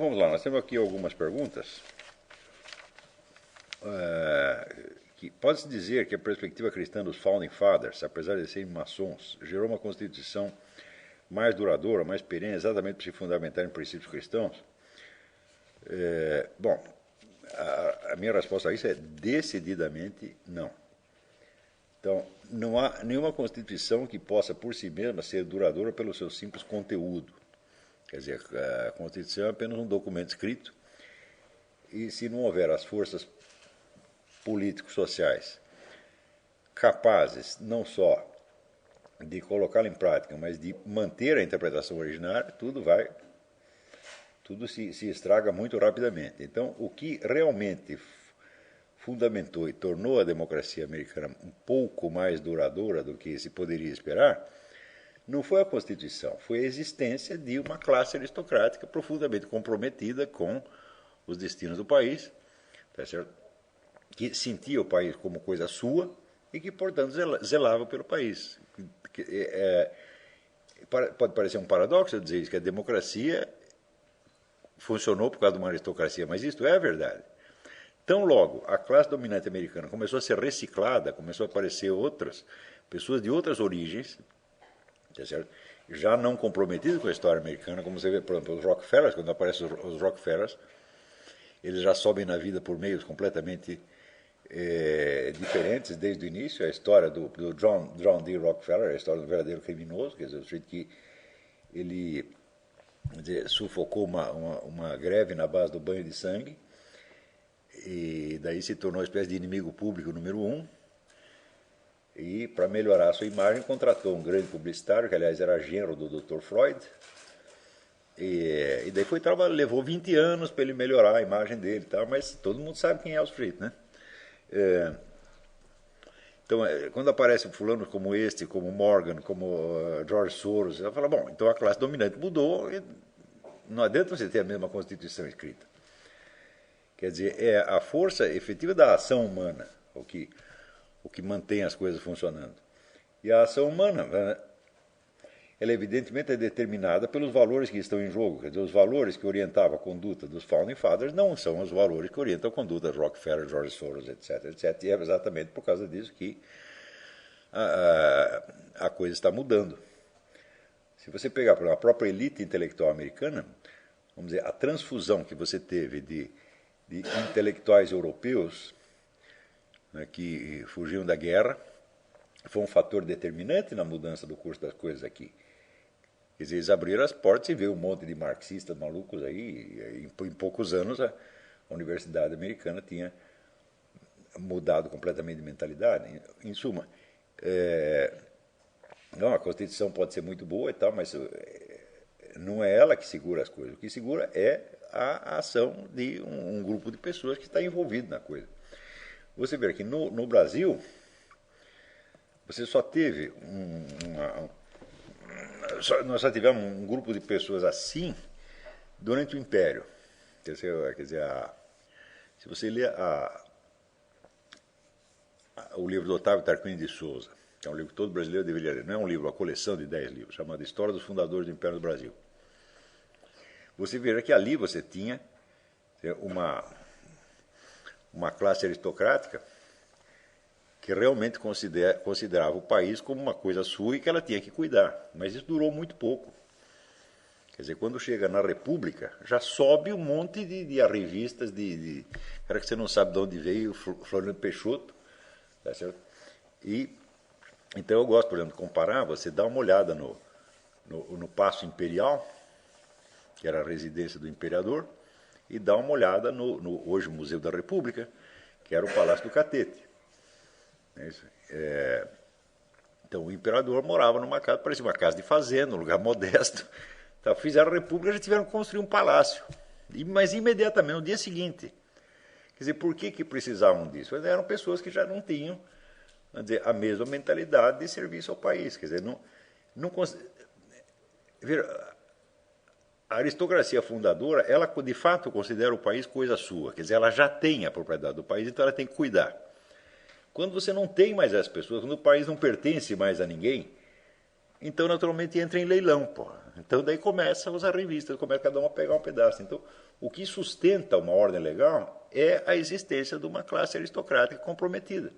vamos lá, nós temos aqui algumas perguntas. Que pode-se dizer que a perspectiva cristã dos Founding Fathers, apesar de serem maçons, gerou uma Constituição mais duradoura, mais perene, exatamente para se fundamentar em princípios cristãos? Bom, a minha resposta a isso é decididamente não. Então, não há nenhuma Constituição que possa, por si mesma, ser duradoura pelo seu simples conteúdo. Quer dizer, a Constituição é apenas um documento escrito, e se não houver as forças políticos sociais capazes não só de colocá-la em prática, mas de manter a interpretação originária, tudo se estraga muito rapidamente. Então, o que realmente fundamentou e tornou a democracia americana um pouco mais duradoura do que se poderia esperar, não foi a Constituição, foi a existência de uma classe aristocrática profundamente comprometida com os destinos do país, tá certo? Que sentia o país como coisa sua e que, portanto, zelava pelo país. Pode parecer um paradoxo dizer isso, que a democracia funcionou por causa de uma aristocracia, mas isto é a verdade. Tão logo a classe dominante americana começou a ser reciclada, começou a aparecer outras pessoas de outras origens, tá certo? Já não comprometidas com a história americana, como você vê, por exemplo, os Rockefellers, quando aparecem os Rockefellers, eles já sobem na vida por meios completamente diferentes desde o início. A história do John D. Rockefeller, a história do verdadeiro criminoso, quer dizer, o sujeito que ele sufocou uma greve na base do banho de sangue, e daí se tornou uma espécie de inimigo público número 1, e para melhorar a sua imagem contratou um grande publicitário, que aliás era genro do Dr. Freud, e daí levou 20 anos para ele melhorar a imagem dele, tá? Mas todo mundo sabe quem é o sujeito, né? Então, quando aparece fulano como este, como Morgan, como George Soros, ela fala, bom, então a classe dominante mudou, e não adianta você ter a mesma Constituição escrita. Quer dizer, é a força efetiva da ação humana o que mantém as coisas funcionando. E a ação humana, ela evidentemente é determinada pelos valores que estão em jogo. Quer dizer, os valores que orientavam a conduta dos Founding Fathers não são os valores que orientam a conduta de Rockefeller, George Soros, etc., etc. E é exatamente por causa disso que a coisa está mudando. Se você pegar por exemplo, a própria elite intelectual americana, vamos dizer, a transfusão que você teve de intelectuais europeus, né, que fugiam da guerra, foi um fator determinante na mudança do curso das coisas aqui. Quer dizer, eles abriram as portas e veio um monte de marxistas malucos aí, e em poucos anos a universidade americana tinha mudado completamente de mentalidade. Em suma, não, a Constituição pode ser muito boa e tal, mas não é ela que segura as coisas. O que segura é a ação de um grupo de pessoas que está envolvido na coisa. Você vê que no Brasil, você só teve nós só tivemos um grupo de pessoas assim durante o Império. Quer dizer, se você lê o livro do Otávio Tarquínio de Souza, que é um livro que todo brasileiro deveria ler, não é um livro, é uma coleção de 10 livros, chamado História dos Fundadores do Império do Brasil. Você verá que ali você tinha uma classe aristocrática que realmente considerava o país como uma coisa sua e que ela tinha que cuidar. Mas isso durou muito pouco. Quer dizer, quando chega na República, já sobe um monte de revistas de cara que você não sabe de onde veio, Floriano Peixoto, tá certo? Então eu gosto, por exemplo, de comparar, você dá uma olhada no Paço Imperial, que era a residência do imperador, e dá uma olhada no hoje Museu da República, que era o Palácio do Catete. Então o imperador morava numa casa, parecia uma casa de fazenda, um lugar modesto. Então, fizeram a República, já tiveram que construir um palácio. Mas imediatamente, no dia seguinte. Quer dizer, por que precisavam disso? Eram pessoas que já não tinham, vamos dizer, a mesma mentalidade de serviço ao país. Quer dizer, a aristocracia fundadora, ela de fato considera o país coisa sua. Quer dizer, ela já tem a propriedade do país, então ela tem que cuidar. Quando você não tem mais essas pessoas, quando o país não pertence mais a ninguém, então naturalmente entra em leilão, porra. Então daí começa a usar revistas, começa cada um a pegar um pedaço. Então, o que sustenta uma ordem legal é a existência de uma classe aristocrática comprometida.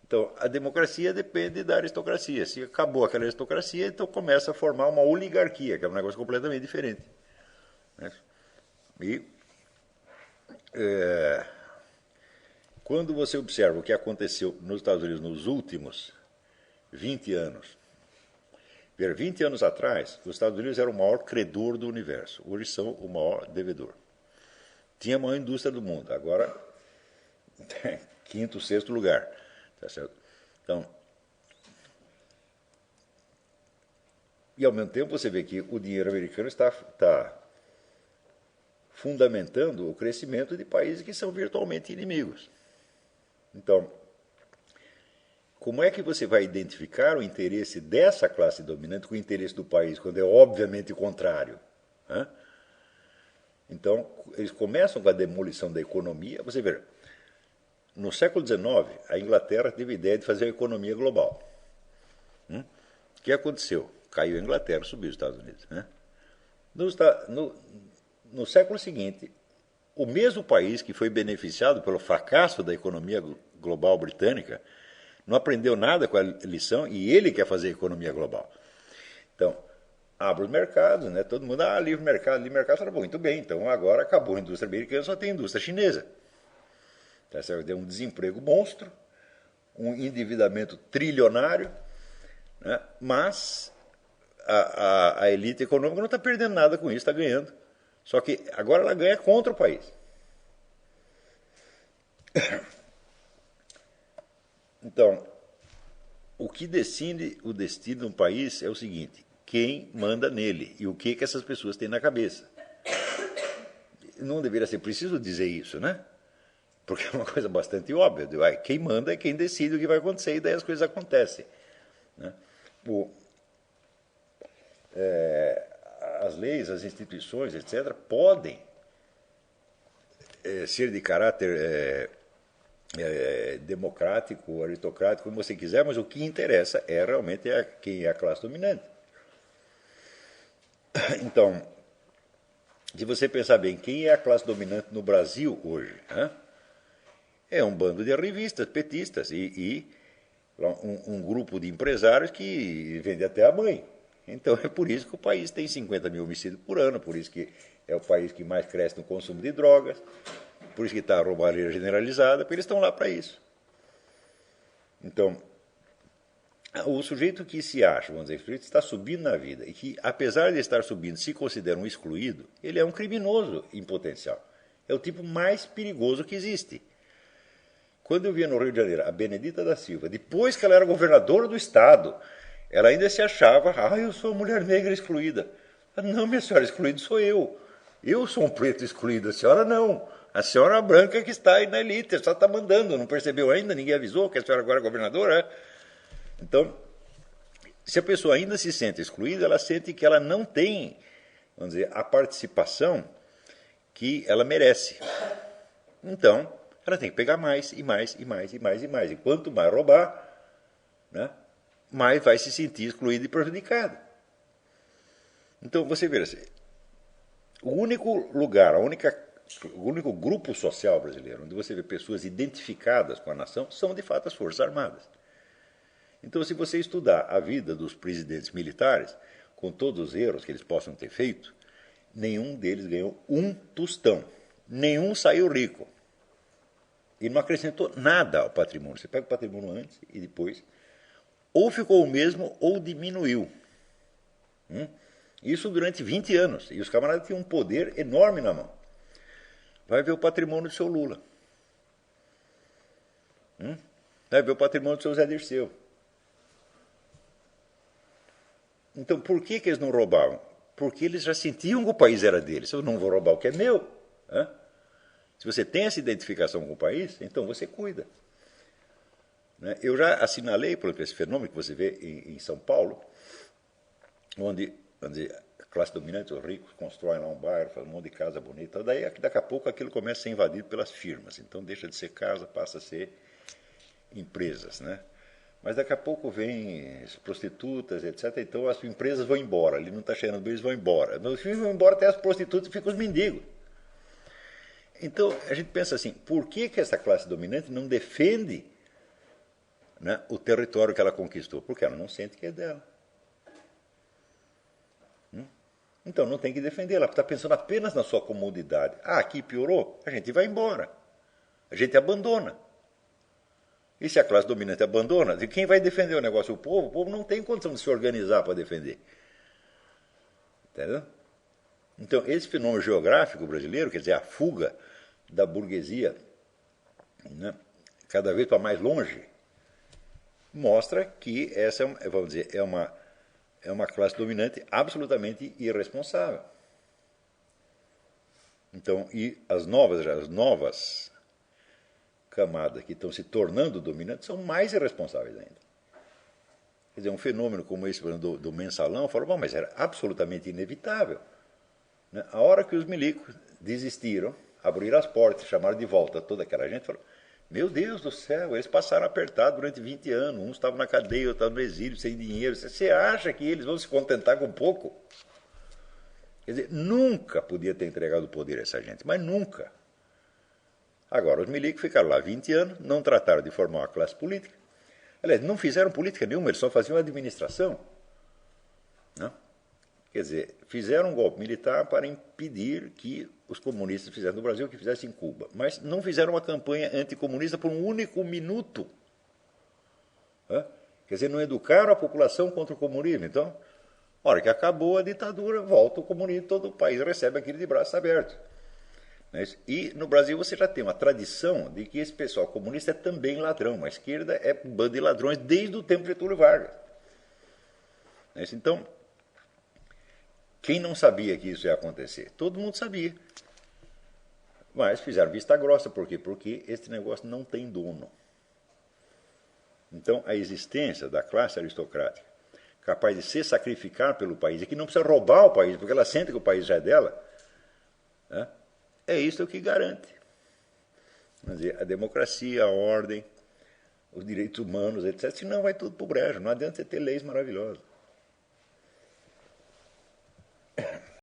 Então, a democracia depende da aristocracia. Se acabou aquela aristocracia, então começa a formar uma oligarquia, que é um negócio completamente diferente. E quando você observa o que aconteceu nos Estados Unidos nos últimos 20 anos, 20 anos atrás, os Estados Unidos eram o maior credor do universo. Hoje são o maior devedor. Tinha a maior indústria do mundo. Agora, quinto, sexto lugar. Tá certo? Então, e ao mesmo tempo você vê que o dinheiro americano está fundamentando o crescimento de países que são virtualmente inimigos. Então, como é que você vai identificar o interesse dessa classe dominante com o interesse do país, quando é obviamente o contrário? Então, eles começam com a demolição da economia. Você vê, no século XIX, a Inglaterra teve a ideia de fazer a economia global. O que aconteceu? Caiu a Inglaterra, subiu os Estados Unidos. No século seguinte, o mesmo país que foi beneficiado pelo fracasso da economia global britânica não aprendeu nada com a lição e ele quer fazer a economia global. Então, abre os mercados, né? Todo mundo, livre mercado, fala, bom, muito bem, então agora acabou a indústria americana, só tem a indústria chinesa. Tá certo? Tem um desemprego monstro, um endividamento trilionário, né? Mas a elite econômica não está perdendo nada com isso, está ganhando. Só que agora ela ganha contra o país. Então, o que decide o destino de um país é o seguinte: quem manda nele e o que essas pessoas têm na cabeça. Não deveria ser preciso dizer isso, né? Porque é uma coisa bastante óbvia. Quem manda é quem decide o que vai acontecer e daí as coisas acontecem. Né? As leis, as instituições, etc., podem ser de caráter democrático, aristocrático, como você quiser, mas o que interessa é realmente quem é a classe dominante. Então, se você pensar bem, quem é a classe dominante no Brasil hoje? É um bando de revistas petistas e um grupo de empresários que vende até a mãe. Então é por isso que o país tem 50 mil homicídios por ano, por isso que é o país que mais cresce no consumo de drogas, por isso que está a roubalheira generalizada, porque eles estão lá para isso. Então, o sujeito que se acha, vamos dizer, o sujeito está subindo na vida e que, apesar de estar subindo, se considera um excluído, ele é um criminoso em potencial. É o tipo mais perigoso que existe. Quando eu via no Rio de Janeiro a Benedita da Silva, depois que ela era governadora do estado, ela ainda se achava, eu sou uma mulher negra excluída. Não, minha senhora, excluído sou eu. Eu sou um preto excluído, a senhora não. A senhora branca que está aí na elite, só está mandando, não percebeu ainda, ninguém avisou que a senhora agora é governadora. Então, se a pessoa ainda se sente excluída, ela sente que ela não tem, vamos dizer, a participação que ela merece. Então, ela tem que pegar mais e mais e mais e mais e mais. E quanto mais roubar, né, mais vai se sentir excluído e prejudicado. Então, você vê, o único lugar, o único grupo social brasileiro onde você vê pessoas identificadas com a nação são, de fato, as Forças Armadas. Então, se você estudar a vida dos presidentes militares, com todos os erros que eles possam ter feito, nenhum deles ganhou um tostão. Nenhum saiu rico. E não acrescentou nada ao patrimônio. Você pega o patrimônio antes e depois, ou ficou o mesmo ou diminuiu. Isso durante 20 anos. E os camaradas tinham um poder enorme na mão. Vai ver o patrimônio do seu Lula. Vai ver o patrimônio do seu Zé Dirceu. Então, por que eles não roubavam? Porque eles já sentiam que o país era deles. Eu não vou roubar o que é meu. Se você tem essa identificação com o país, então você cuida. Eu já assinalei, por exemplo, esse fenômeno que você vê em São Paulo, onde, vamos dizer, a classe dominante, os ricos, constroem lá um bairro, fazem um monte de casa bonita. Daí, daqui a pouco, aquilo começa a ser invadido pelas firmas. Então, deixa de ser casa, passa a ser empresas. Mas daqui a pouco vem as prostitutas, etc. Então as empresas vão embora. Ali não está cheirando bem, eles vão embora. Nos filhos vão embora até as prostitutas e ficam os mendigos. Então a gente pensa assim, por que essa classe dominante não defende, né, o território que ela conquistou? Porque ela não sente que é dela. Então não tem que defender, ela está pensando apenas na sua comodidade. Ah, aqui piorou, a gente vai embora. A gente abandona. E se a classe dominante abandona, quem vai defender o negócio? O povo não tem condição de se organizar para defender. Entendeu? Então, esse fenômeno geográfico brasileiro, quer dizer, a fuga da burguesia, né, cada vez para mais longe, mostra que essa, vamos dizer, é uma classe dominante absolutamente irresponsável. Então, e as novas camadas que estão se tornando dominantes são mais irresponsáveis ainda. Quer dizer, um fenômeno como esse do mensalão, falou, bom, mas era absolutamente inevitável. Né? A hora que os milicos desistiram, abriram as portas, chamaram de volta toda aquela gente, falou, meu Deus do céu, eles passaram apertado durante 20 anos, uns estavam na cadeia, outros estavam no exílio, sem dinheiro. Você acha que eles vão se contentar com pouco? Quer dizer, nunca podia ter entregado o poder a essa gente, mas nunca. Agora, os milicos ficaram lá 20 anos, não trataram de formar uma classe política. Aliás, não fizeram política nenhuma, eles só faziam administração. Não? Quer dizer, fizeram um golpe militar para impedir que os comunistas fizessem no Brasil o que fizessem em Cuba. Mas não fizeram uma campanha anticomunista por um único minuto. Quer dizer, não educaram a população contra o comunismo. Então, na hora que acabou a ditadura, volta o comunismo, todo o país recebe aquilo de braços abertos. E no Brasil você já tem uma tradição de que esse pessoal comunista é também ladrão. A esquerda é um bando de ladrões desde o tempo de Getúlio Vargas. Então, quem não sabia que isso ia acontecer? Todo mundo sabia. Mas fizeram vista grossa. Por quê? Porque esse negócio não tem dono. Então, a existência da classe aristocrática, capaz de se sacrificar pelo país, e que não precisa roubar o país, porque ela sente que o país já é dela, né? É isso que garante. Quer dizer, a democracia, a ordem, os direitos humanos, etc. Senão vai tudo para o brejo. Não adianta você ter leis maravilhosas.